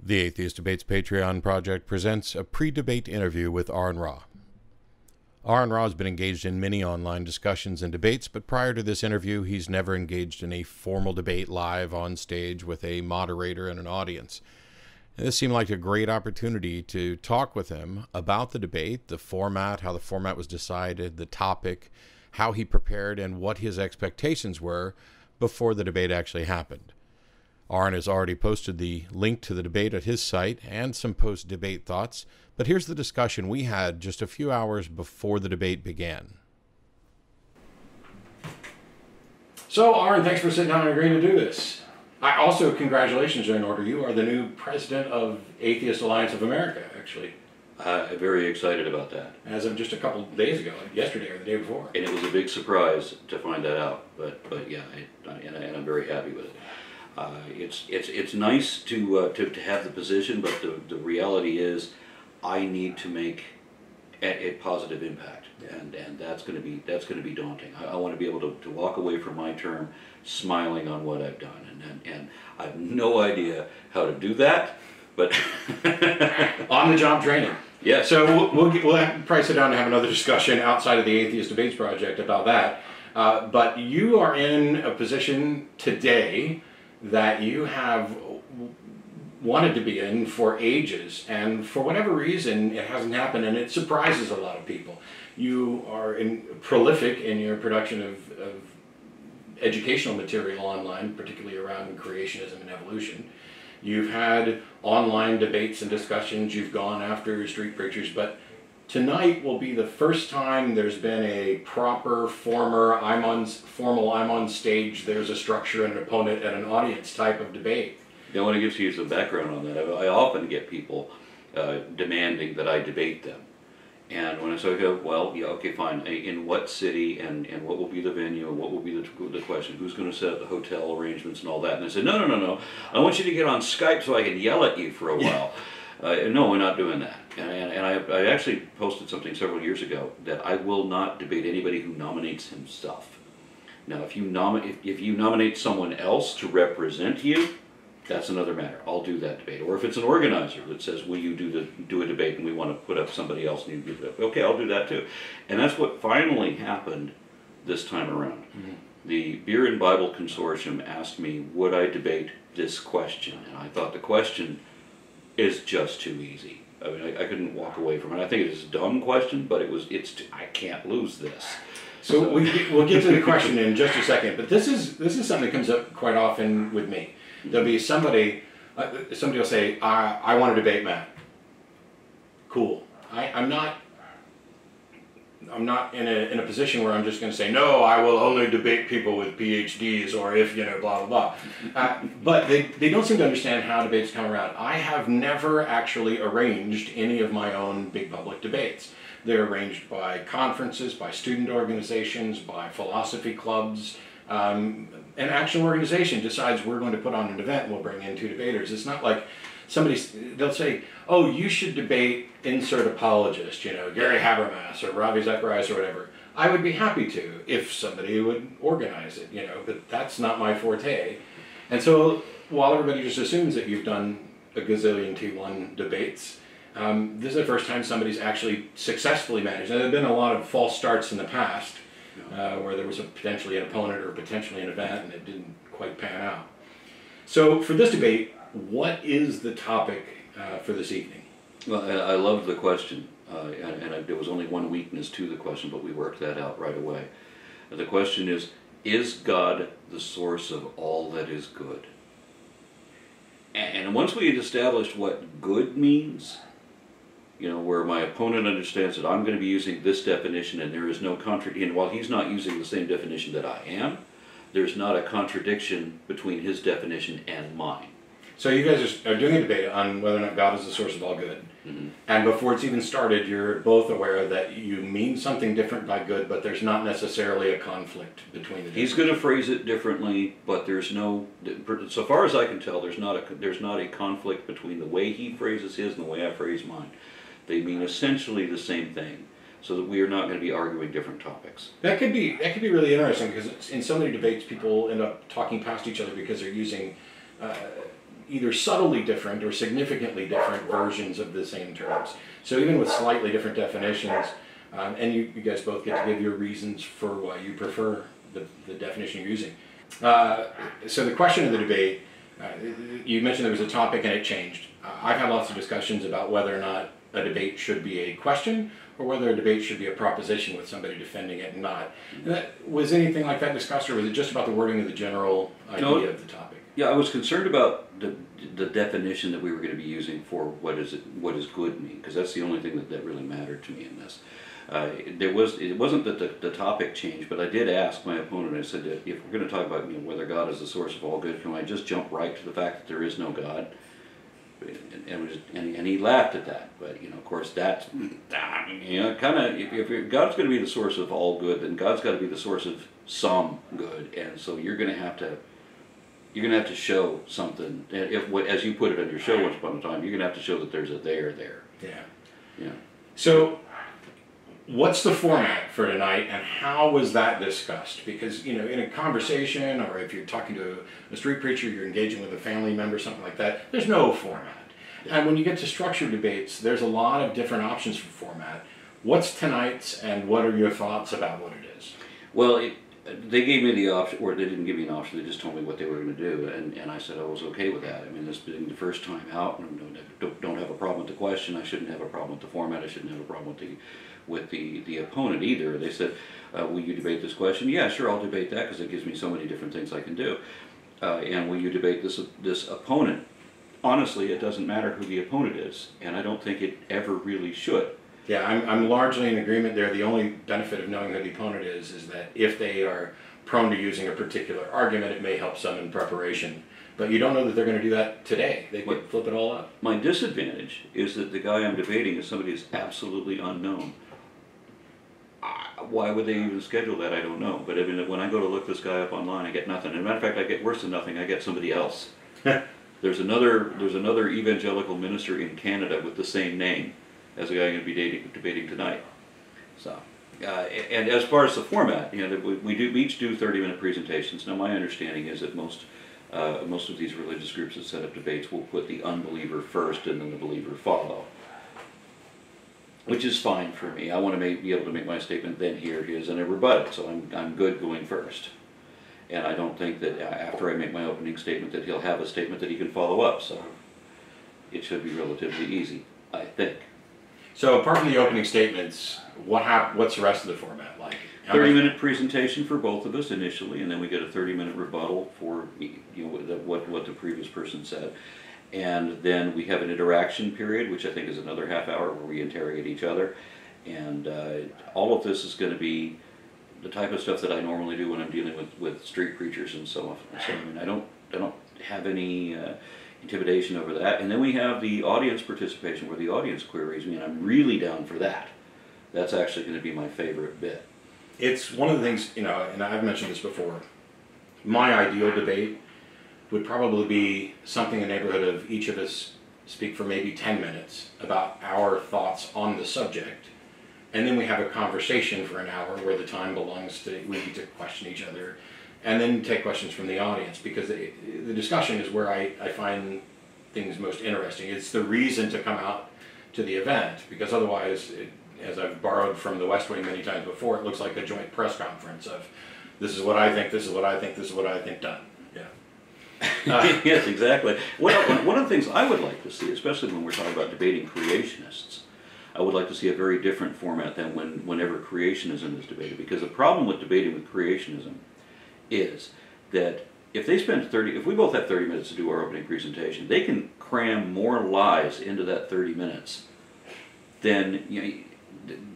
The Atheist Debates Patreon project presents a pre-debate interview with Aron Ra. Aron Ra has been engaged in many online discussions and debates, but prior to this interview, he's never engaged in a formal debate live on stage with a moderator and an audience. And this seemed like a great opportunity to talk with him about the debate, the format, how the format was decided, the topic, how he prepared, and what his expectations were before the debate actually happened. Aron has already posted the link to the debate at his site and some post-debate thoughts, but here's the discussion we had just a few hours before the debate began. So, Aron, thanks for sitting down and agreeing to do this. Also, congratulations are in order. You are the new president of Atheist Alliance of America, actually. I'm very excited about that. As of just a couple of days ago, like yesterday or the day before. And it was a big surprise to find that out, but yeah, and I'm very happy with it. It's nice to have the position, but the reality is, I need to make a positive impact, and that's going to be daunting. I want to be able to walk away from my term smiling on what I've done, and I have no idea how to do that, but on the job training. Yeah. So we'll probably sit down and have another discussion outside of the Atheist Debates project about that. But you are in a position today that you have wanted to be in for ages, and for whatever reason it hasn't happened, and it surprises a lot of people. You are prolific in your production of educational material online, particularly around creationism and evolution. You've had online debates and discussions, you've gone after street preachers, but tonight will be the first time there's been a proper formal I'm on stage, there's a structure and an opponent and an audience type of debate. I want to give you some background on that. I often get people demanding that I debate them. And when I say, well, yeah, okay, fine, in what city, and what will be the venue, and what will be the question, who's going to set up the hotel arrangements and all that? And I said, no, I want you to get on Skype so I can yell at you for a while. No, we're not doing that. And I actually posted something several years ago that I will not debate anybody who nominates himself. Now, if you nominate someone else to represent you, that's another matter. I'll do that debate. Or if it's an organizer that says, will you do a debate and we want to put up somebody else, and you do that, okay, I'll do that too. And that's what finally happened this time around. Mm-hmm. The Beer and Bible Consortium asked me, would I debate this question? And I thought the question is just too easy. I mean, I couldn't walk away from it. I think it's a dumb question, but I can't lose this. So we'll get to the question in just a second, but this is something that comes up quite often with me. There'll be somebody will say, I want to debate Matt. Cool. I'm not in a position where I'm just going to say, no, I will only debate people with PhDs, or if, blah, blah, blah. But they don't seem to understand how debates come around. I have never actually arranged any of my own big public debates. They're arranged by conferences, by student organizations, by philosophy clubs. An actual organization decides we're going to put on an event and we'll bring in 2 debaters. It's not like they'll say, oh, you should debate insert apologist, Gary Habermas or Ravi Zacharias or whatever. I would be happy to if somebody would organize it, but that's not my forte. And so while everybody just assumes that you've done a gazillion T1 debates, this is the first time somebody's actually successfully managed. Now, there have been a lot of false starts in the past, where there was potentially an opponent or potentially an event and it didn't quite pan out. So for this debate, what is the topic for this evening? Well, I loved the question, and there was only one weakness to the question, but we worked that out right away. The question is God the source of all that is good? And once we had established what good means, where my opponent understands that I'm going to be using this definition and there is no contradiction, while he's not using the same definition that I am, there's not a contradiction between his definition and mine. So you guys are doing a debate on whether or not God is the source of all good. Mm-hmm. And before it's even started, you're both aware that you mean something different by good, but there's not necessarily a conflict between the two. He's going to phrase it differently, but there's no, so far as I can tell, there's not a conflict between the way he phrases his and the way I phrase mine. They mean essentially the same thing, so that we are not going to be arguing different topics. That could be really interesting, because in so many debates people end up talking past each other because they're using either subtly different or significantly different versions of the same terms. So even with slightly different definitions, and you guys both get to give your reasons for why you prefer the definition you're using. So the question of the debate, you mentioned there was a topic and it changed. I've had lots of discussions about whether or not a debate should be a question or whether a debate should be a proposition with somebody defending it and not. Was anything like that discussed, or was it just about the wording of the general idea of the topic? Yeah, I was concerned about the definition that we were going to be using for what does good mean, because that's the only thing that really mattered to me in this. It wasn't that the topic changed, but I did ask my opponent. I said, if we're going to talk about whether God is the source of all good, can I just jump right to the fact that there is no God? And he laughed at that. But of course, that's kind of if God's going to be the source of all good, then God's got to be the source of some good, and so you're going to have to show something. As you put it on your show once upon a time, you're going to have to show that there's a there there. Yeah. So, what's the format for tonight, and how was that discussed? Because, in a conversation, or if you're talking to a street preacher, you're engaging with a family member, something like that, there's no format. And when you get to structured debates, there's a lot of different options for format. What's tonight's, and what are your thoughts about what it is? Well, they gave me the option, or they didn't give me an option, they just told me what they were going to do, and I said I was okay with that. I mean, this being the first time out, and don't have a problem with the question, I shouldn't have a problem with the format, I shouldn't have a problem with the opponent either. They said, will you debate this question? Yeah, sure, I'll debate that, because it gives me so many different things I can do. And will you debate this opponent? Honestly, it doesn't matter who the opponent is, and I don't think it ever really should. Yeah, I'm largely in agreement there. The only benefit of knowing who the opponent is that if they are prone to using a particular argument, it may help some in preparation. But you don't know that they're going to do that today. They could flip it all up. My disadvantage is that the guy I'm debating is somebody who's absolutely unknown. Why would they even schedule that? I don't know. But I mean, when I go to look this guy up online, I get nothing. As a matter of fact, I get worse than nothing. I get somebody else. There's another evangelical minister in Canada with the same name as the guy I'm going to be debating tonight. So, and as far as the format, we each do 30-minute presentations. Now, my understanding is that most of these religious groups that set up debates will put the unbeliever first and then the believer follow, which is fine for me. I want to be able to make my statement, then here it is, and I rebut it. So I'm good going first. And I don't think that after I make my opening statement that he'll have a statement that he can follow up. So it should be relatively easy, I think. So apart from the opening statements, what's the rest of the format like? 30-minute presentation for both of us initially, and then we get a 30-minute rebuttal for what the previous person said. And then we have an interaction period, which I think is another half hour where we interrogate each other. And all of this is going to be the type of stuff that I normally do when I'm dealing with street preachers and so on. So I mean, I don't have any intimidation over that. And then we have the audience participation where the audience queries me, and I'm really down for that. That's actually going to be my favorite bit. It's one of the things, and I've mentioned this before, my ideal debate would probably be something in the neighborhood of each of us speak for maybe 10 minutes about our thoughts on the subject. And then we have a conversation for an hour where the time belongs to, we need to question each other, and then take questions from the audience, because the discussion is where I find things most interesting. It's the reason to come out to the event, because otherwise, as I've borrowed from the West Wing many times before, it looks like a joint press conference of, this is what I think, this is what I think, this is what I think, done. Yeah. Yes, exactly. One of the things I would like to see, especially when we're talking about debating creationists, I would like to see a very different format than whenever creationism is debated. Because the problem with debating with creationism is that if we both have 30 minutes to do our opening presentation, they can cram more lies into that 30 minutes than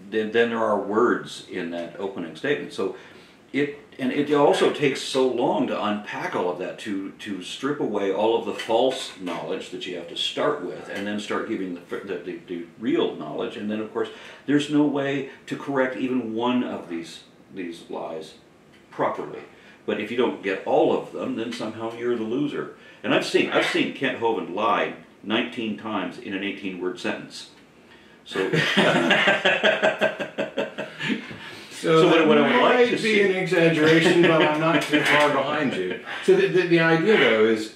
there are words in that opening statement. So it also takes so long to unpack all of that, to strip away all of the false knowledge that you have to start with, and then start giving the real knowledge. And then, of course, there's no way to correct even one of these lies properly. But if you don't get all of them, then somehow you're the loser. And I've seen Kent Hovind lie 19 times in an 18-word sentence. So. So what I would like to see, an exaggeration, but I'm not too far behind you. So the idea, though, is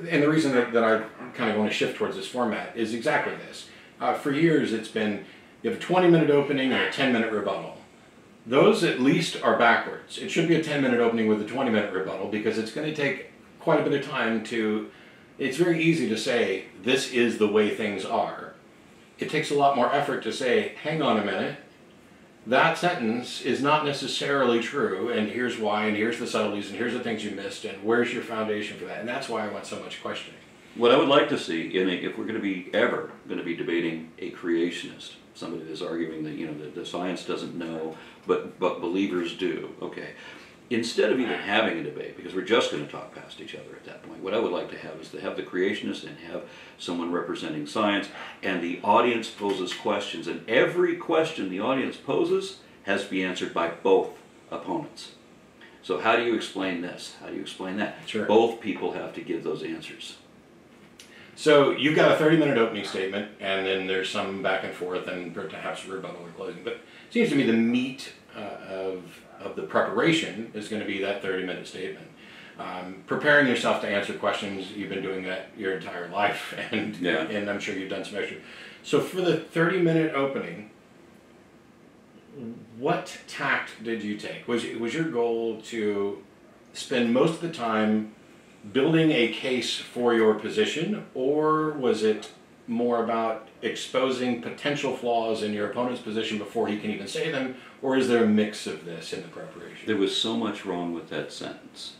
and the reason that I kind of want to shift towards this format is exactly this. For years it's been, you have a 20-minute opening and a 10-minute rebuttal. Those at least are backwards. It should be a 10-minute opening with a 20-minute rebuttal, because it's going to take quite a bit of time to, it's very easy to say, this is the way things are. It takes a lot more effort to say, hang on a minute, that sentence is not necessarily true, and here's why, and here's the subtleties, and here's the things you missed, and where's your foundation for that? And that's why I want so much questioning. What I would like to see, if we're going to be ever going to be debating a creationist, somebody that's arguing that, you know, that the science doesn't know, but believers do, okay. Instead of even having a debate, because we're just going to talk past each other at that point, what I would like to have is to have the creationists and have someone representing science, and the audience poses questions, and every question the audience poses has to be answered by both opponents. So how do you explain this? How do you explain that? Sure. Both people have to give those answers. So you've got a 30-minute opening statement, and then there's some back and forth, and perhaps rebuttal or closing. But it seems to me the meat of the preparation is going to be that 30-minute statement. Preparing yourself to answer questions, you've been doing that your entire life, and I'm sure you've done some extra. So for the 30-minute opening, what tact did you take? Was your goal to spend most of the time building a case for your position, or was it more about exposing potential flaws in your opponent's position before he can even say them, or is there a mix of this in the preparation? There was so much wrong with that sentence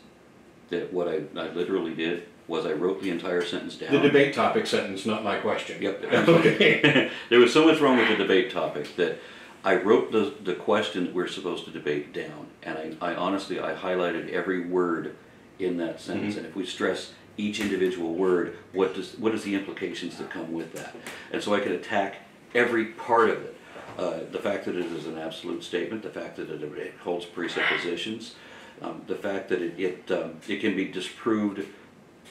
that what I literally did was I wrote the entire sentence down. The debate topic sentence, not my question. Yep. Okay. There was so much wrong with the debate topic that I wrote the question that we're supposed to debate down, and I honestly highlighted every word in that sentence, Mm-hmm. and if we stress each individual word, what is the implications that come with that? And so I could attack every part of it. The fact that it is an absolute statement, the fact that it holds presuppositions, the fact that it can be disproved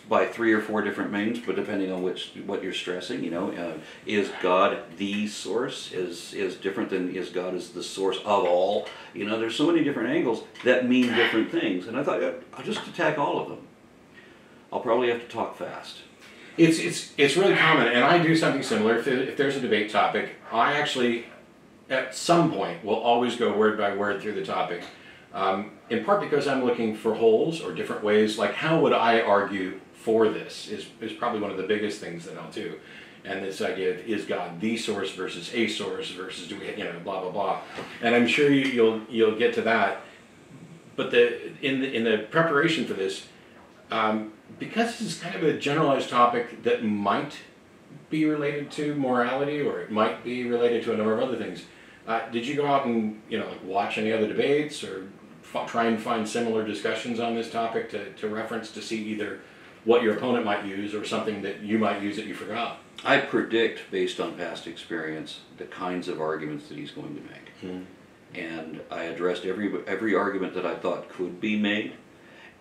by 3 or 4 different means, but depending on what you're stressing, you know, is God the source? Is different than is God is the source of all? You know, there's so many different angles that mean different things, and I thought I'll just attack all of them. I'll probably have to talk fast. It's really common, and I do something similar. If there's a debate topic, I actually, at some point, will always go word by word through the topic. In part because I'm looking for holes or different ways, like how would I argue for this is probably one of the biggest things that I'll do. And this idea of is God the source versus a source versus do we, you know, blah blah blah. And I'm sure you'll get to that. But in the preparation for this, because this is kind of a generalized topic that might be related to morality, or it might be related to a number of other things, did you go out and, you know, like watch any other debates, or try and find similar discussions on this topic to reference to see either what your opponent might use or something that you might use that you forgot? I predict, based on past experience, the kinds of arguments that he's going to make. And I addressed every argument that I thought could be made.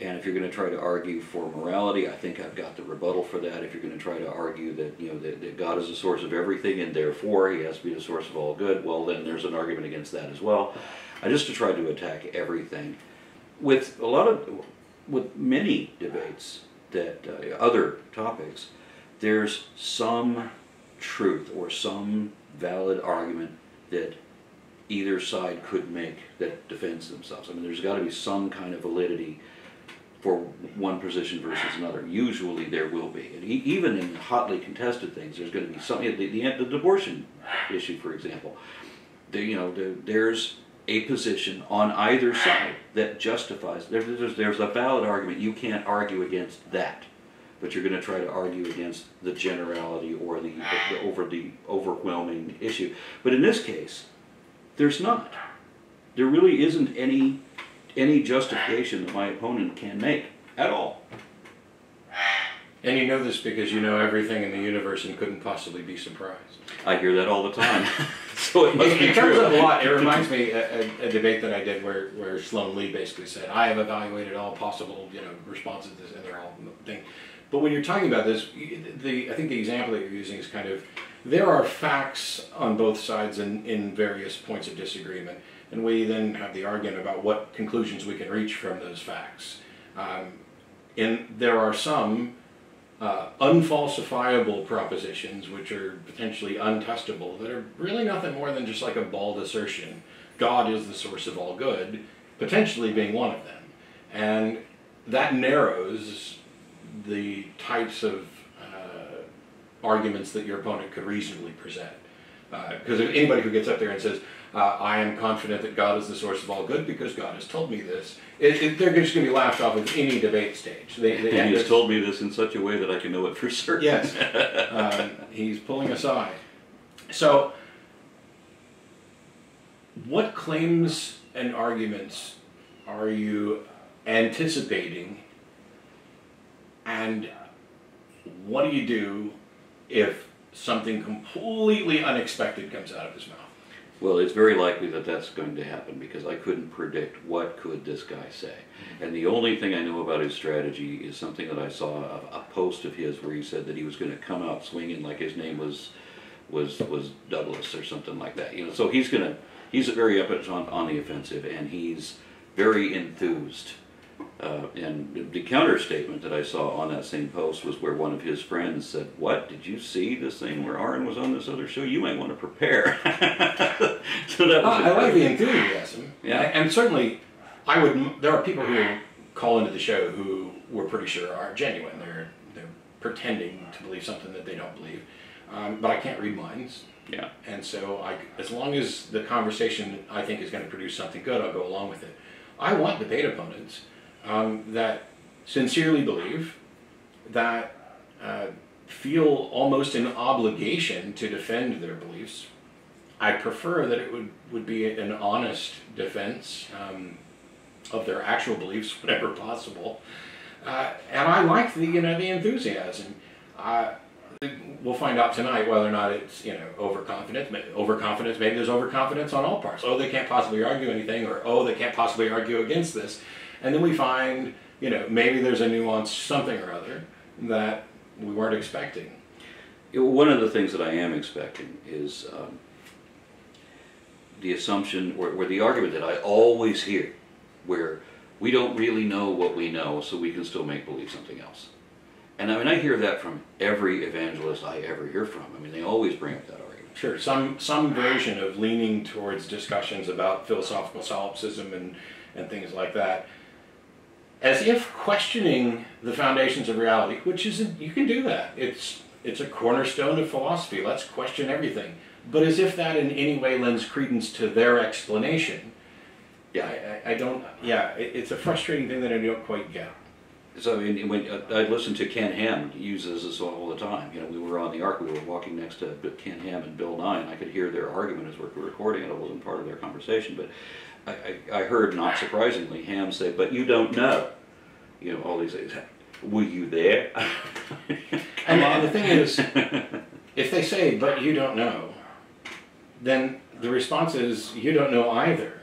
And if you're going to try to argue for morality, I think I've got the rebuttal for that. If you're going to try to argue that, you know, that God is the source of everything and therefore he has to be the source of all good, well, then there's an argument against that as well. I just try to attack everything. With many debates that other topics, there's some truth or some valid argument that either side could make that defends themselves. I mean, there's got to be some kind of validity for one position versus another. Usually there will be. And even in hotly contested things, there's going to be something. The abortion issue, for example, there's a position on either side that justifies. There's a valid argument. You can't argue against that, but you're going to try to argue against the generality or the overwhelming issue. But in this case, there's not. There really isn't any justification that my opponent can make at all. And you know this because you know everything in the universe and couldn't possibly be surprised. I hear that all the time. So it must be It true. comes up a lot. It reminds me a debate that I did where Sloan Lee basically said, I have evaluated all possible responses to this, and they're all thing. But when you're talking about this, I think the example that you're using is kind of, there are facts on both sides in various points of disagreement. And we then have the argument about what conclusions we can reach from those facts. And there are some unfalsifiable propositions, which are potentially untestable, that are really nothing more than just like a bald assertion. God is the source of all good, potentially being one of them. And that narrows the types of arguments that your opponent could reasonably present. Because if anybody who gets up there and says, I am confident that God is the source of all good because God has told me this, they're just going to be laughed off of any debate stage. And he's told me this in such a way that I can know it for certain. Yes. He's pulling aside. So, what claims and arguments are you anticipating, and what do you do if something completely unexpected comes out of his mouth? Well, it's very likely that that's going to happen because I couldn't predict what could this guy say. And the only thing I know about his strategy is something that I saw, a post of his where he said that he was going to come out swinging like his name was Douglas or something like that. You know, so he's very up on the offensive, and he's very enthused. And the counter statement that I saw on that same post was where one of his friends said, "What, did you see this thing where Aron was on this other show? You might want to prepare." So that was I like the enthusiasm. Yeah. And certainly, there are people who call into the show who we're pretty sure are genuine. They're pretending to believe something that they don't believe. But I can't read minds. Yeah. And so as long as the conversation, I think, is going to produce something good, I'll go along with it. I want debate opponents that sincerely believe, that feel almost an obligation to defend their beliefs. I prefer that it would be an honest defense of their actual beliefs whenever possible. And I like the enthusiasm. We'll find out tonight whether or not it's overconfidence. Overconfidence. Maybe there's overconfidence on all parts. Oh, they can't possibly argue anything, or oh, they can't possibly argue against this. And then we find maybe there's a nuanced something or other that we weren't expecting. One of the things that I am expecting is the assumption or the argument that I always hear, where we don't really know what we know, so we can still make believe something else. And I mean, I hear that from every evangelist I ever hear from. I mean, they always bring up that argument. Sure, some version of leaning towards discussions about philosophical solipsism and things like that, as if questioning the foundations of reality, which isn't, you can do that. It's a cornerstone of philosophy. Let's question everything. But as if that in any way lends credence to their explanation. Yeah, I don't. Yeah, it's a frustrating thing that I don't quite get. So I mean, when I listened to Ken Ham uses this all the time. We were on the Ark, we were walking next to Ken Ham and Bill Nye, and I could hear their argument as we were recording it. It wasn't part of their conversation, but I heard, not surprisingly, Ham say, "But you don't know." All these things. Were you there? And the thing is, if they say, "But you don't know," then the response is, "You don't know either."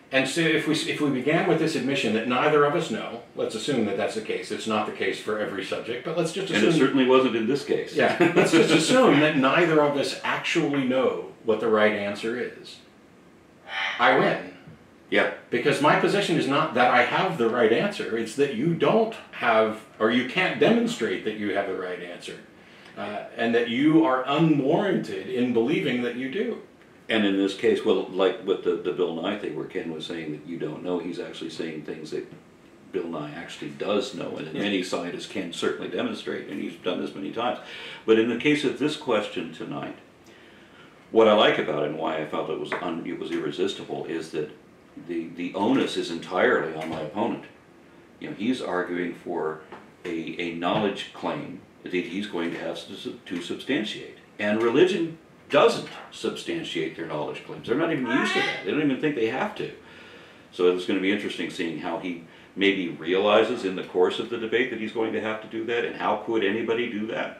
And so if we began with this admission that neither of us know, let's assume that that's the case. It's not the case for every subject, but let's just assume... And it certainly wasn't in this case. Yeah, let's just assume that neither of us actually know what the right answer is. I win. Yeah. Because my position is not that I have the right answer, it's that you don't have, or you can't demonstrate that you have the right answer. And that you are unwarranted in believing that you do. And in this case, well, like with the Bill Nye thing, where Ken was saying that you don't know, he's actually saying things that Bill Nye actually does know, and many scientists can certainly demonstrate, and he's done this many times. But in the case of this question tonight, what I like about it and why I felt it was irresistible is that the onus is entirely on my opponent. He's arguing for a knowledge claim that he's going to have to substantiate, and religion doesn't substantiate their knowledge claims. They're not even used to that. They don't even think they have to. So it's going to be interesting seeing how he maybe realizes in the course of the debate that he's going to have to do that, and how could anybody do that?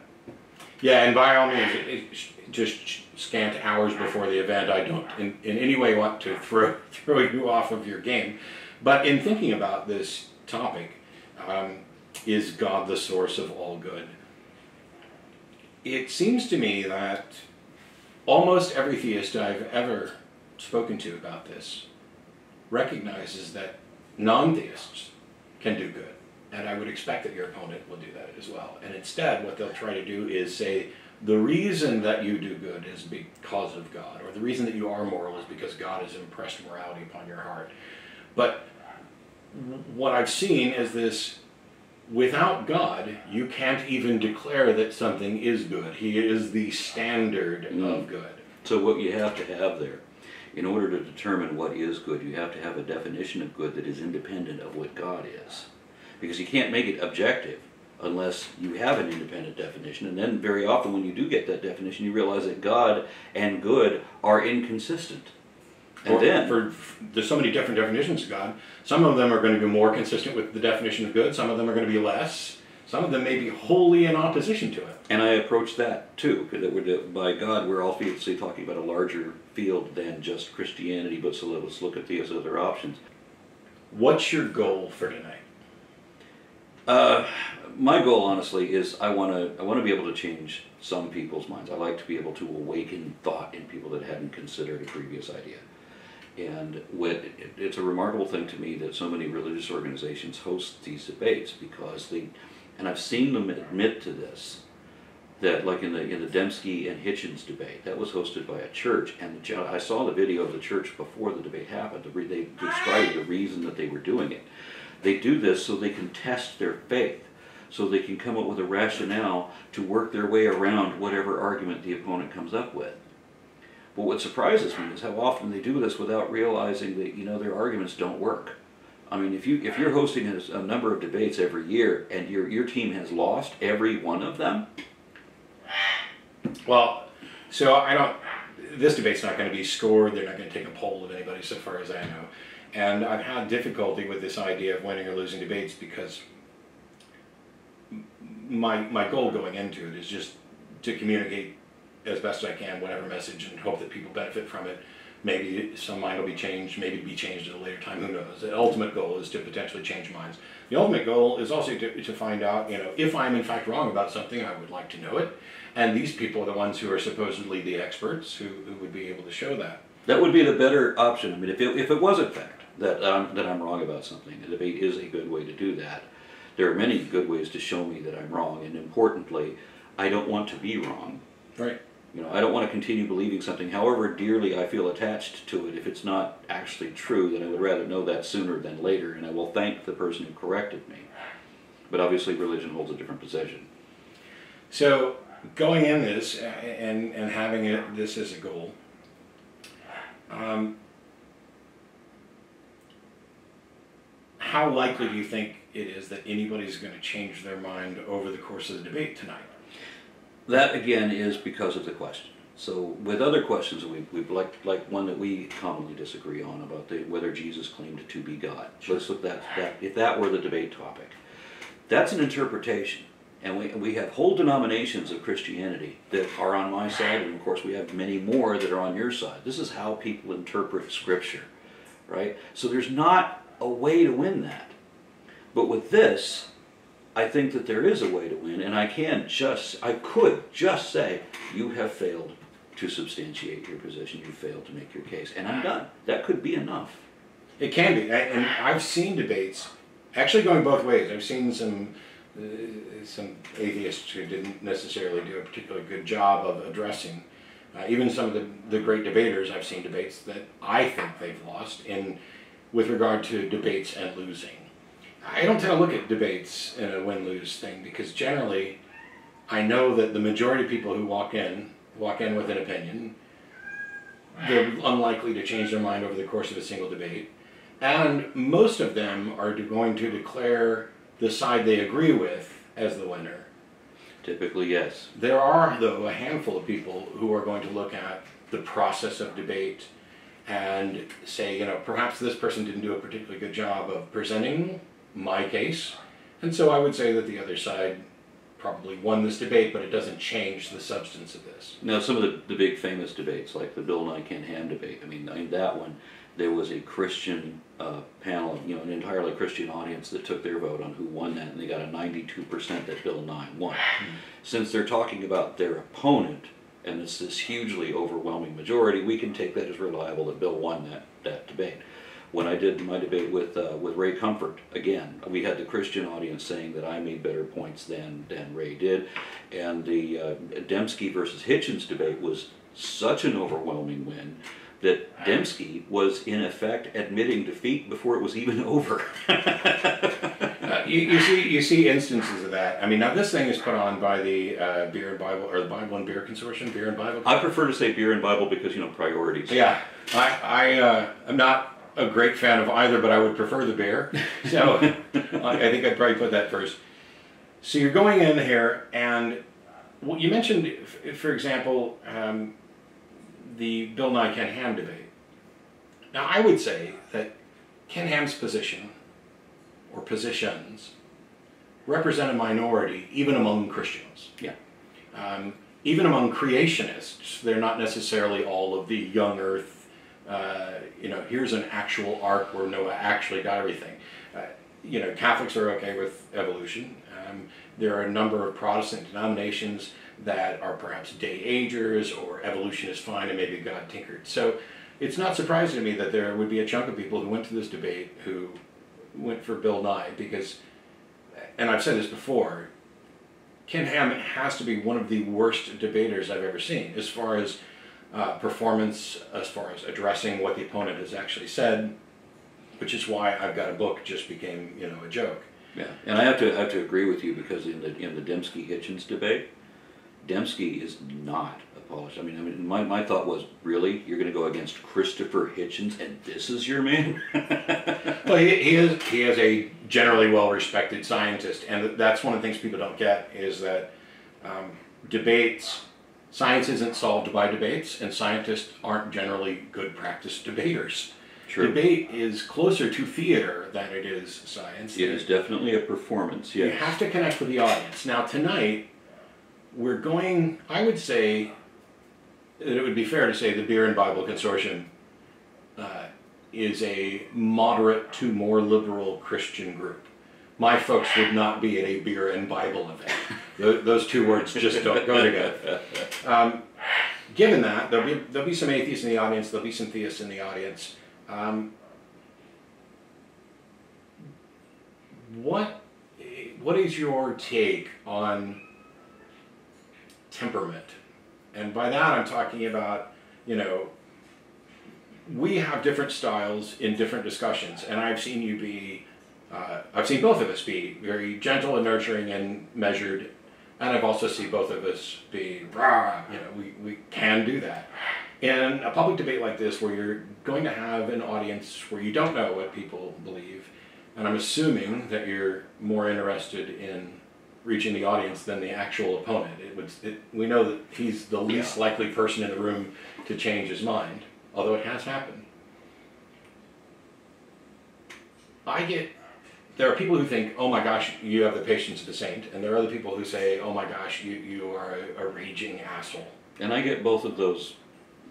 Yeah, and by all means, just scant hours before the event, I don't in any way want to throw you off of your game. But in thinking about this topic, is God the source of all good? It seems to me that almost every theist I've ever spoken to about this recognizes that non-theists can do good. And I would expect that your opponent will do that as well. And instead, what they'll try to do is say, the reason that you do good is because of God, or the reason that you are moral is because God has impressed morality upon your heart. But what I've seen is this: without God, you can't even declare that something is good. He is the standard of good. So what you have to have there, in order to determine what is good, you have to have a definition of good that is independent of what God is. Because you can't make it objective unless you have an independent definition. And then very often when you do get that definition, you realize that God and good are inconsistent. And there's so many different definitions of God. Some of them are going to be more consistent with the definition of good. Some of them are going to be less. Some of them may be wholly in opposition to it. And I approach that too, because by God we're obviously talking about a larger field than just Christianity, but so let's look at these other options. What's your goal for tonight? My goal, honestly, is I want to be able to change some people's minds. I like to be able to awaken thought in people that hadn't considered a previous idea. And it's a remarkable thing to me that so many religious organizations host these debates, because and I've seen them admit to this, that like in the Dembski and Hitchens debate, that was hosted by a church, and I saw the video of the church before the debate happened. They described the reason that they were doing it. They do this so they can test their faith, so they can come up with a rationale to work their way around whatever argument the opponent comes up with. But what surprises me is how often they do this without realizing that, their arguments don't work. I mean, if you're hosting a number of debates every year and your team has lost every one of them. Well, so this debate's not going to be scored. They're not going to take a poll of anybody, so far as I know. And I've had difficulty with this idea of winning or losing debates, because my goal going into it is just to communicate as best I can whatever message and hope that people benefit from it. Maybe some mind will be changed, maybe be changed at a later time, who knows. The ultimate goal is to potentially change minds. The ultimate goal is also to find out, if I'm in fact wrong about something, I would like to know it. And these people are the ones who are supposedly the experts who would be able to show that. That would be the better option. I mean, if it was a fact that I'm wrong about something, a debate is a good way to do that. There are many good ways to show me that I'm wrong, and importantly, I don't want to be wrong. Right. I don't want to continue believing something, however dearly I feel attached to it. If it's not actually true, then I would rather know that sooner than later, and I will thank the person who corrected me. But obviously religion holds a different position. So going in this and having this as a goal, how likely do you think it is that anybody's going to change their mind over the course of the debate tonight? That, again, is because of the question. So with other questions, we've like one that we commonly disagree on about whether Jesus claimed to be God. Sure. Let's look at that. If that were the debate topic, that's an interpretation. And we have whole denominations of Christianity that are on my side, and of course we have many more that are on your side. This is how people interpret Scripture, right? So there's not a way to win that. But with this, I think that there is a way to win, and I could just say, you have failed to substantiate your position, you failed to make your case, and I'm done. That could be enough. It can be, and I've seen debates, actually going both ways. I've seen some atheists who didn't necessarily do a particularly good job of addressing. Even some of the great debaters, I've seen debates that I think they've lost with regard to debates and losing. I don't tend to look at debates in a win-lose thing, because generally I know that the majority of people who walk in with an opinion. They're unlikely to change their mind over the course of a single debate. And most of them are going to declare the side they agree with as the winner. Typically, yes. There are, though, a handful of people who are going to look at the process of debate and say, perhaps this person didn't do a particularly good job of presenting my case, and so I would say that the other side probably won this debate, but it doesn't change the substance of this. Now, some of the big famous debates, like the Bill Nye Ken Ham debate, I mean that one, there was a Christian panel, an entirely Christian audience that took their vote on who won that, and they got a 92% that Bill Nye won. Mm-hmm. Since they're talking about their opponent, and it's this hugely overwhelming majority, we can take that as reliable that Bill won that debate. When I did my debate with Ray Comfort, again, we had the Christian audience saying that I made better points than Ray did. And the Dembski versus Hitchens debate was such an overwhelming win that Dembski was in effect admitting defeat before it was even over. You see instances of that. I mean, now this thing is put on by the Beer and Bible, or the Bible and Beer Consortium, Beer and Bible. I prefer to say Beer and Bible because, you know, priorities. Yeah, I'm not a great fan of either, but I would prefer the beer. So I think I'd probably put that first. So you're going in here, and well, you mentioned, for example, the Bill Nye Ken Ham debate. Now, I would say that Ken Ham's position, or positions, represent a minority even among Christians. Yeah. Even among creationists, they're not necessarily all of the young earth, you know, here's an actual ark where Noah actually got everything. You know, Catholics are okay with evolution. There are a number of Protestant denominations that are perhaps day-agers, or evolution is fine and maybe God tinkered. So it's not surprising to me that there would be a chunk of people who went to this debate who went for Bill Nye, because, and I've said this before, Ken Ham has to be one of the worst debaters I've ever seen as far as performance, as far as addressing what the opponent has actually said, which is why I've Got a Book just became, you know, a joke. Yeah, and I have to agree with you, because in the Dembski-Hitchens debate, Dembski is not a polished. I mean, my thought was, really, you're going to go against Christopher Hitchens, and this is your man? Well, he is a generally well-respected scientist, and that's one of the things people don't get, is that debates, science isn't solved by debates, and scientists aren't generally good practice debaters. True. Debate is closer to theater than it is science. It is definitely a performance, yes. You have to connect with the audience. Now, tonight, we're going, I would say that it would be fair to say the Beer and Bible Consortium is a moderate to more liberal Christian group. My folks would not be at a Beer and Bible event. Those two words just don't go together. Given that, there'll be some atheists in the audience, there'll be some theists in the audience. What is your take on temperament? And by that I'm talking about, you know, we have different styles in different discussions, and I've seen you be, I've seen both of us be very gentle and nurturing and measured, and I've also seen both of us be rah, you know, we can do that. In a public debate like this, where you're going to have an audience where you don't know what people believe, and I'm assuming that you're more interested in reaching the audience than the actual opponent. We know that he's the least likely person in the room to change his mind, although it has happened. There are people who think, oh my gosh, you have the patience of a saint, and there are other people who say, oh my gosh, you are a raging asshole. And I get both of those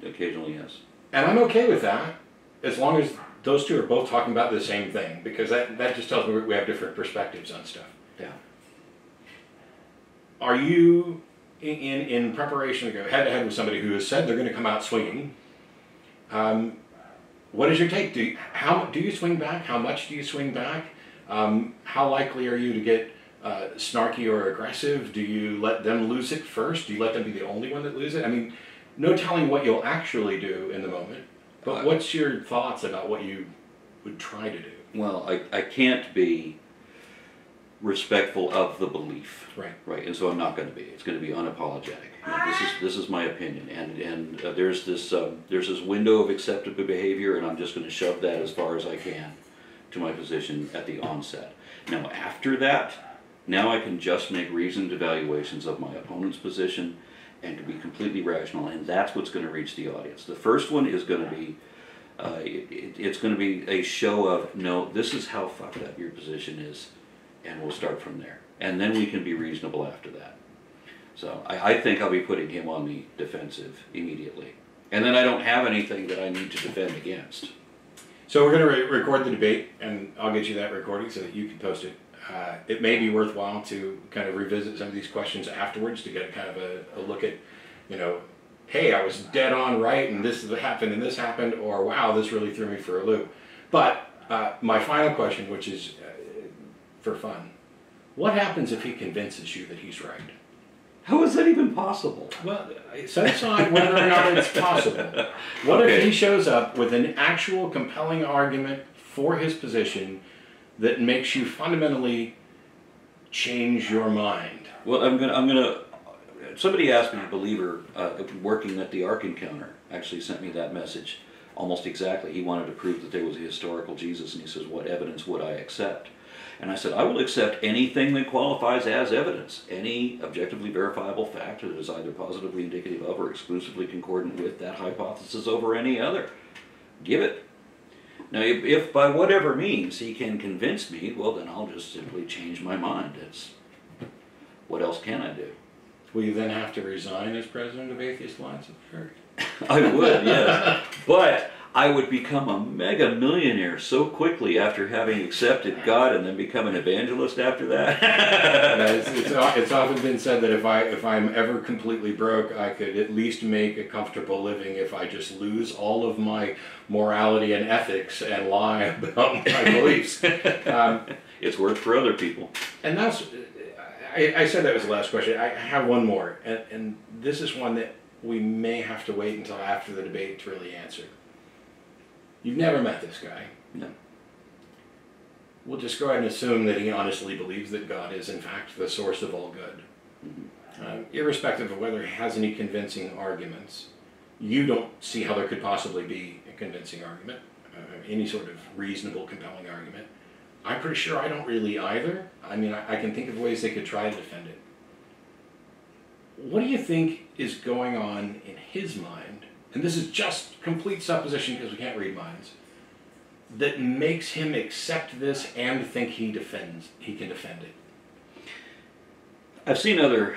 occasionally, yes. And I'm okay with that, as long as those two are both talking about the same thing, because that just tells me we have different perspectives on stuff. Yeah. Are you, in preparation to go head-to-head with somebody who has said they're going to come out swinging, what is your take? Do you swing back? How much do you swing back? How likely are you to get snarky or aggressive? Do you let them lose it first? Do you let them be the only one that loses it? I mean, no telling what you'll actually do in the moment, but what's your thoughts about what you would try to do? Well, I can't be respectful of the belief, right, and so I'm not going to be. It's going to be unapologetic. You know, this is my opinion, and there's this window of acceptable behavior, and I'm just going to shove that as far as I can to my position at the onset. Now, after that, now I can just make reasoned evaluations of my opponent's position and to be completely rational, and that's what's going to reach the audience. The first one is going to be, it's going to be a show of, no, this is how fucked up your position is, and we'll start from there. And then we can be reasonable after that. So I think I'll be putting him on the defensive immediately. And then I don't have anything that I need to defend against. So we're going to record the debate, and I'll get you that recording so that you can post it. It may be worthwhile to kind of revisit some of these questions afterwards to get a kind of a look at, you know, hey, I was dead on right, and this happened, or wow, this really threw me for a loop. But my final question, which is for fun, what happens if he convinces you that he's right? How is that even possible? Well, set aside whether or not it's possible. What if he shows up with an actual compelling argument for his position that makes you fundamentally change your mind? Well, I'm gonna. Somebody asked me, a believer working at the Ark Encounter, actually sent me that message almost exactly. He wanted to prove that there was a historical Jesus, and he says, "What evidence would I accept?" And I said, I will accept anything that qualifies as evidence, any objectively verifiable fact that is either positively indicative of or exclusively concordant with that hypothesis over any other. Give it. Now, if by whatever means he can convince me, well, then I'll just simply change my mind. What else can I do? Will you then have to resign as president of Atheist Alliance of America? I would, yes. But I would become a mega millionaire so quickly after having accepted God and then become an evangelist after that. It's often been said that if I'm ever completely broke, I could at least make a comfortable living if I just lose all of my morality and ethics and lie about my beliefs. It's worked for other people. And that's, I said that was the last question. I have one more, and this is one that we may have to wait until after the debate to really answer. You've never met this guy. No. We'll just go ahead and assume that he honestly believes that God is, in fact, the source of all good. Mm-hmm. Irrespective of whether he has any convincing arguments, you don't see how there could possibly be a convincing argument, any sort of reasonable, compelling argument. I'm pretty sure I don't really either. I mean, I can think of ways they could try to defend it. What do you think is going on in his mind? And this is just complete supposition because we can't read minds, that makes him accept this and think he can defend it. I've seen other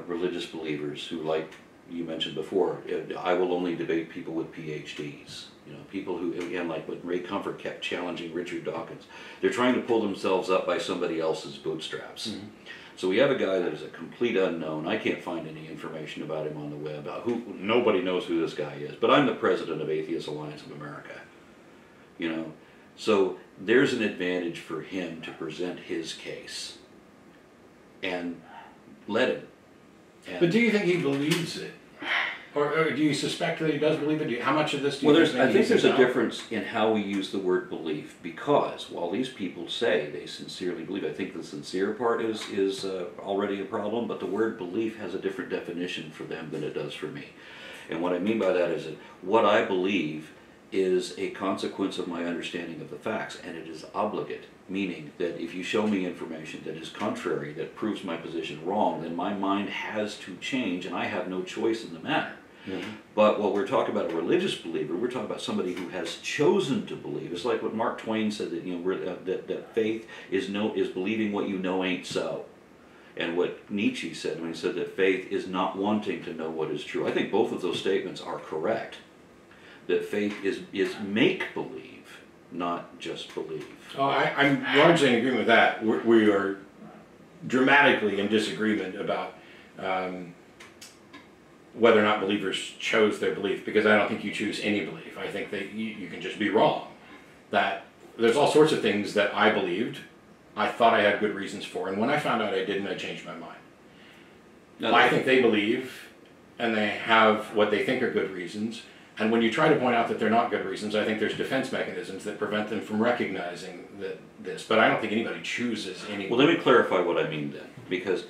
religious believers who, like you mentioned before, I will only debate people with PhDs. You know, people who, again, like when Ray Comfort kept challenging Richard Dawkins, they're trying to pull themselves up by somebody else's bootstraps. Mm-hmm. So we have a guy that is a complete unknown. I can't find any information about him on the web. Nobody knows who this guy is. But I'm the president of Atheist Alliance of America. You know, so there's an advantage for him to present his case, and let him. But do you think he believes it? Or do you suspect that he does believe it? How much of this do you think? I think there's a difference in how we use the word belief, because while these people say they sincerely believe, I think the sincere part is already a problem, but the word belief has a different definition for them than it does for me. And what I mean by that is that what I believe is a consequence of my understanding of the facts, and it is obligate, meaning that if you show me information that is contrary, that proves my position wrong, then my mind has to change and I have no choice in the matter. Mm-hmm. But what we're talking about, a religious believer, we're talking about somebody who has chosen to believe. It's like what Mark Twain said, that that faith is believing what you know ain't so. And what Nietzsche said when he said that faith is not wanting to know what is true. I think both of those statements are correct. That faith is make-believe, not just believe. Oh, I'm largely in agreement with that. We are dramatically in disagreement about whether or not believers chose their belief, because I don't think you choose any belief. I think that you can just be wrong. That there's all sorts of things that I believed, I thought I had good reasons for, and when I found out I didn't, I changed my mind. Now, I think they believe, and they have what they think are good reasons, and when you try to point out that they're not good reasons, I think there's defense mechanisms that prevent them from recognizing this. But I don't think anybody chooses any. Well, let me clarify what I mean then, because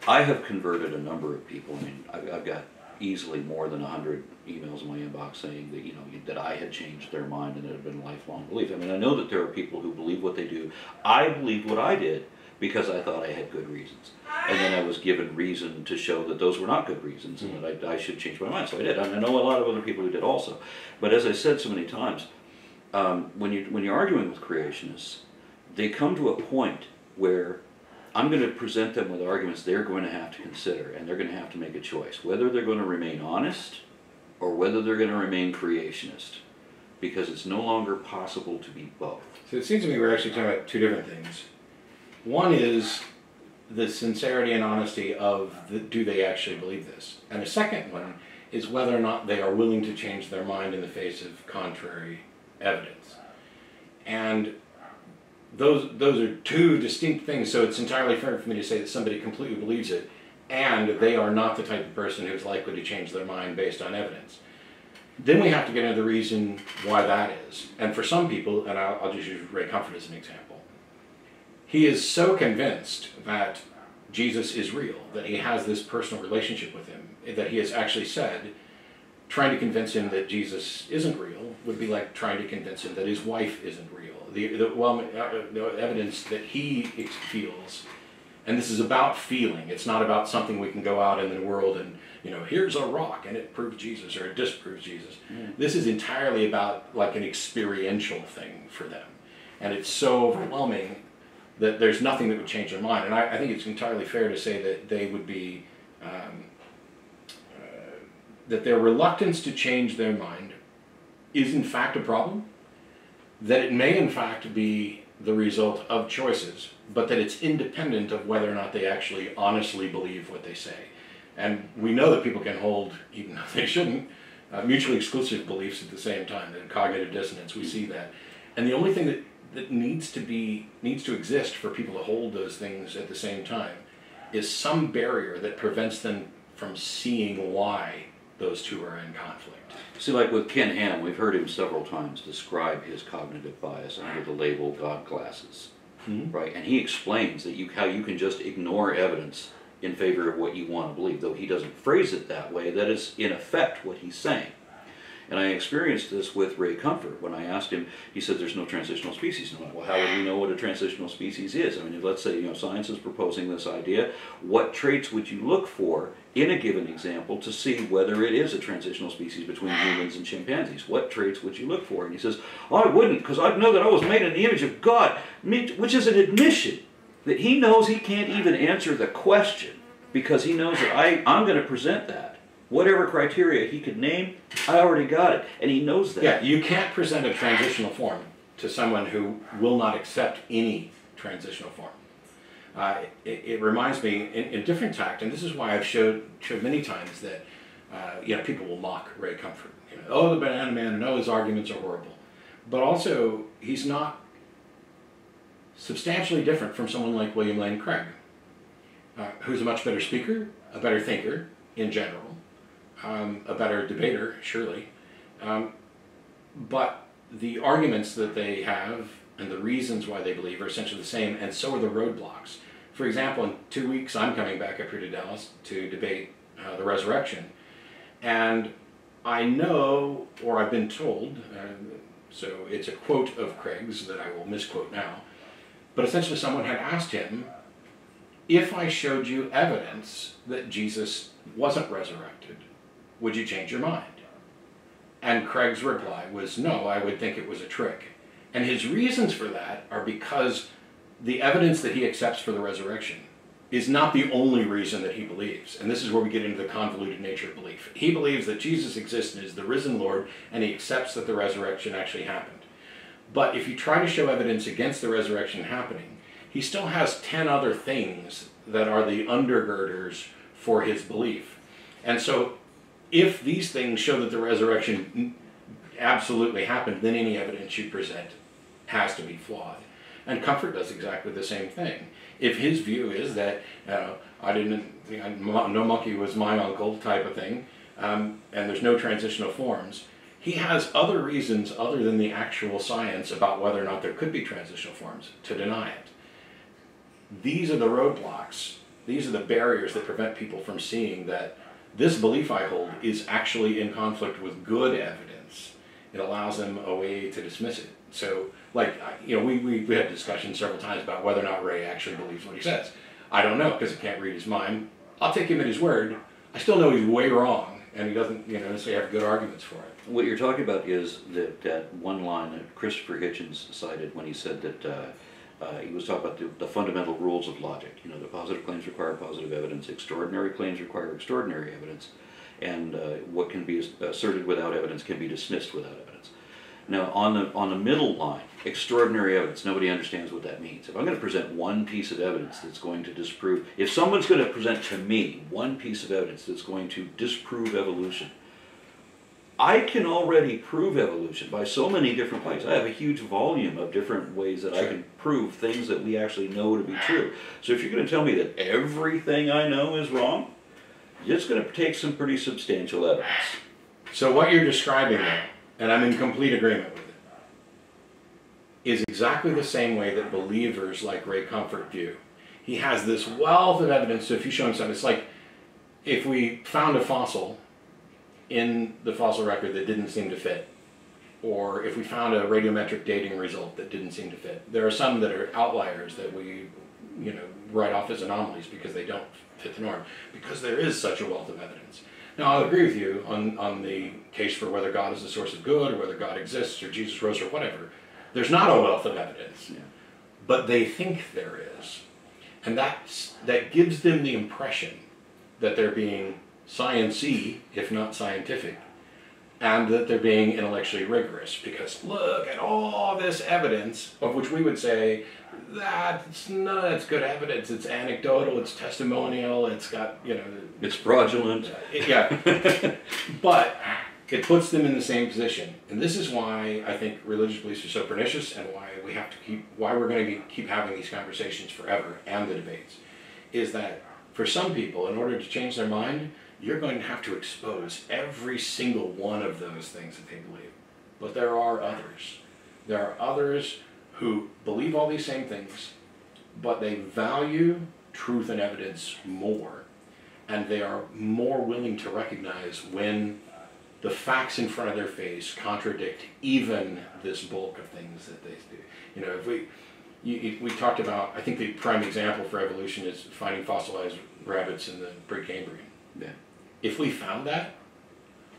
I have converted a number of people. I mean, I've got easily more than 100 emails in my inbox saying that, you know, that I had changed their mind and it had been a lifelong belief. I mean, I know that there are people who believe what they do. I believed what I did because I thought I had good reasons. And then I was given reason to show that those were not good reasons and that I should change my mind. So I did. And I know a lot of other people who did also. But as I said so many times, when you're arguing with creationists, they come to a point where I'm going to present them with arguments they're going to have to consider, and they're going to have to make a choice, whether they're going to remain honest or whether they're going to remain creationist, because it's no longer possible to be both. So it seems to me we're actually talking about two different things. One is the sincerity and honesty of do they actually believe this? And the second one is whether or not they are willing to change their mind in the face of contrary evidence. And those are two distinct things, so it's entirely fair for me to say that somebody completely believes it, and they are not the type of person who's likely to change their mind based on evidence. Then we have to get into the reason why that is. And for some people, and I'll just use Ray Comfort as an example, he is so convinced that Jesus is real, that he has this personal relationship with him, that he has actually said, trying to convince him that Jesus isn't real would be like trying to convince him that his wife isn't real. The evidence that he feels, and this is about feeling, it's not about something we can go out in the world and, here's a rock and it proves Jesus or it disproves Jesus. This is entirely about like an experiential thing for them. And it's so overwhelming that there's nothing that would change their mind. And I think it's entirely fair to say that they would be, that their reluctance to change their mind is in fact a problem, that it may in fact be the result of choices, but that it's independent of whether or not they actually honestly believe what they say. And we know that people can hold, even though they shouldn't, mutually exclusive beliefs at the same time. In cognitive dissonance, we see that. And the only thing that needs to exist for people to hold those things at the same time is some barrier that prevents them from seeing why those two are in conflict. See, like with Ken Ham, we've heard him several times describe his cognitive bias under the label God glasses, right? And he explains that how you can just ignore evidence in favor of what you want to believe, though he doesn't phrase it that way. That is, in effect, what he's saying. And I experienced this with Ray Comfort. When I asked him, he said there's no transitional species. And I'm like, well, how would we know what a transitional species is? I mean, let's say science is proposing this idea. What traits would you look for in a given example to see whether it is a transitional species between humans and chimpanzees? What traits would you look for? And he says, oh, I wouldn't, because I know that I was made in the image of God, which is an admission that he knows he can't even answer the question because he knows that I'm going to present that. Whatever criteria he could name, I already got it, and he knows that. Yeah, you can't present a transitional form to someone who will not accept any transitional form. It reminds me, in different tact, and this is why I've showed many times that people will mock Ray Comfort. Oh, the banana man, no, his arguments are horrible. But also, he's not substantially different from someone like William Lane Craig, who's a much better speaker, a better thinker in general, a better debater, surely. But the arguments that they have and the reasons why they believe are essentially the same, and so are the roadblocks. For example, in 2 weeks, I'm coming back up here to Dallas to debate the resurrection. And I know, or I've been told, so it's a quote of Craig's that I will misquote now, but essentially someone had asked him, if I showed you evidence that Jesus wasn't resurrected, would you change your mind? And Craig's reply was, no, I would think it was a trick. And his reasons for that are because the evidence that he accepts for the resurrection is not the only reason that he believes. And this is where we get into the convoluted nature of belief. He believes that Jesus exists and is the risen Lord, and he accepts that the resurrection actually happened. But if you try to show evidence against the resurrection happening, he still has 10 other things that are the undergirders for his belief. And so if these things show that the resurrection absolutely happened, then any evidence you present has to be flawed. And Comfort does exactly the same thing. If his view is that no monkey was my uncle type of thing, and there's no transitional forms, he has other reasons other than the actual science about whether or not there could be transitional forms to deny it. These are the roadblocks. These are the barriers that prevent people from seeing that this belief I hold is actually in conflict with good evidence. It allows them a way to dismiss it. So, like, we had discussions several times about whether or not Ray actually believes what he says. I don't know, because I can't read his mind. I'll take him at his word. I still know he's way wrong, and he doesn't, necessarily have good arguments for it. What you're talking about is that one line that Christopher Hitchens cited when he said that he was talking about the fundamental rules of logic. The positive claims require positive evidence, extraordinary claims require extraordinary evidence, and what can be asserted without evidence can be dismissed without evidence. Now, on the middle line, extraordinary evidence, nobody understands what that means. If I'm going to present one piece of evidence that's going to disprove, if someone's going to present to me one piece of evidence that's going to disprove evolution, I can already prove evolution by so many different ways. I have a huge volume of different ways that I can prove things that we actually know to be true. So if you're going to tell me that everything I know is wrong, it's going to take some pretty substantial evidence. So what you're describing now, and I'm in complete agreement with it, is exactly the same way that believers like Ray Comfort view. He has this wealth of evidence, so if you show him something, it's like if we found a fossil in the fossil record that didn't seem to fit, or if we found a radiometric dating result that didn't seem to fit. There are some that are outliers that we, write off as anomalies because they don't fit the norm, because there is such a wealth of evidence. Now, I'll agree with you on the case for whether God is the source of good, or whether God exists, or Jesus rose, or whatever. There's not a wealth of evidence, but they think there is. And that gives them the impression that they're being science-y, if not scientific, and that they're being intellectually rigorous, because look at all this evidence, of which we would say, that's good evidence, it's anecdotal, it's testimonial, it's got, It's fraudulent. But it puts them in the same position. And this is why I think religious beliefs are so pernicious, and why we're going to keep having these conversations forever, and the debates, is that for some people, in order to change their mind, you're going to have to expose every single one of those things that they believe. But there are others. There are others who believe all these same things, but they value truth and evidence more, and they are more willing to recognize when the facts in front of their face contradict even this bulk of things that they do. If we talked about, I think the prime example for evolution is finding fossilized rabbits in the Precambrian. Yeah. If we found that,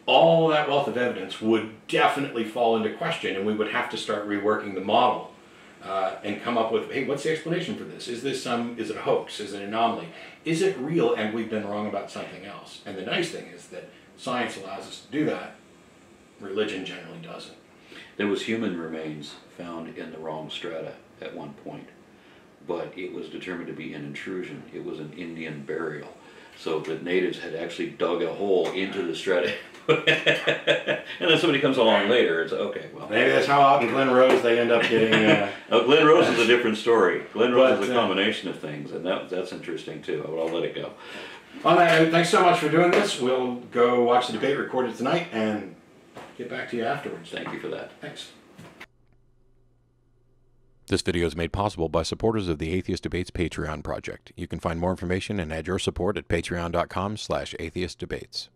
all that wealth of evidence would definitely fall into question, and we would have to start reworking the model and come up with, hey, what's the explanation for this? Is it a hoax? Is it an anomaly? Is it real and we've been wrong about something else? And the nice thing is that science allows us to do that. Religion generally doesn't. There was human remains found in the wrong strata at one point, but it was determined to be an intrusion. It was an Indian burial. So the natives had actually dug a hole into the strata. And then somebody comes along later and says, okay, well. Maybe that's how out in Glen Rose they end up getting... Glen Rose is a different story. Glen Rose is a combination of things, and that's interesting too. I'll let it go. Well, thanks so much for doing this. We'll go watch the debate recorded tonight and get back to you afterwards. Thank you for that. Thanks. This video is made possible by supporters of the Atheist Debates Patreon project. You can find more information and add your support at patreon.com/atheistdebates.